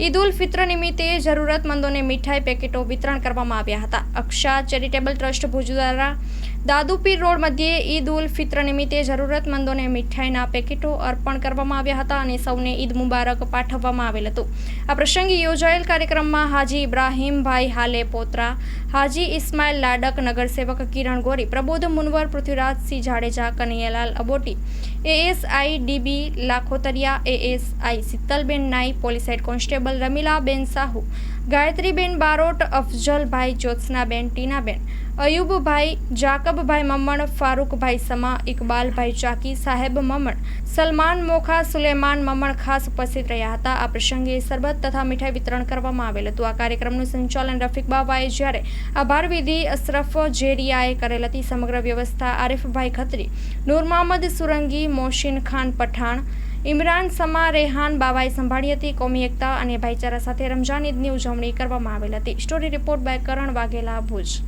ઈદ ઉલ ફિત્ર નિમિત્તે જરૂરતમંદોને મીઠાઈ પેકેટો વિતરણ કરવામાં આવ્યા હતા। અક્ષા ચેરિટેબલ ટ્રસ્ટ ભુજ દ્વારા દાદુપીર રોડ મધ્યે ઈદ ઉલ ફિત્ર નિમિત્તે જરૂરતમંદોને મીઠાઈના પેકેટો અર્પણ કરવામાં આવ્યા હતા અને સૌને ઈદ મુબારક પાઠવવામાં આવેલ હતું। આ પ્રસંગે યોજાયેલ કાર્યક્રમમાં હાજી ઇબ્રાહીમભાઈ હાલે પોત્રા, હાજી ઇસ્માઇલ લાડક, નગરસેવક Kiran Gori, Prabodh Munwar, Prithvirajsinh Jadeja, Kanaiyalal Aboti, ASI DB Lakhotariya, ASI Shitalben Nai, police head constable Ramilaben Sahu, Gayatriben Barot, Afzalbhai, Jyotsnaben, Tinaben, Ayubbhai, Jakabbhai Mamman, Farukbhai Sama, Iqbalbhai Chaki, સાહેબ મમ્મણ, સલમાન મોખા, સુલેમાન મમ્મણ ખાસ ઉપસ્થિત રહ્યા હતા। આ પ્રસંગે સરબત તથા મીઠાઈ વિતરણ કરવામાં આવેલ હતું। આ કાર્યક્રમનું સંચાલન રફીક બાવાએ જ્યારે આભાર વિધિ અશરફ જેરિયાએ કરેલ હતી। સમગ્ર વ્યવસ્થા આરિફભાઈ ખત્રી, નૂર મોહમ્મદ સુરંગી, મોશિન ખાન પઠાણ, ઇમરાન સમા, રેહાન બાવાએ સંભાળી હતી। કોમી એકતા અને ભાઈચારા સાથે રમઝાન ઈદની ઉજવણી કરવામાં આવેલ હતી। Story report by Karan Vaghela, Bhuj.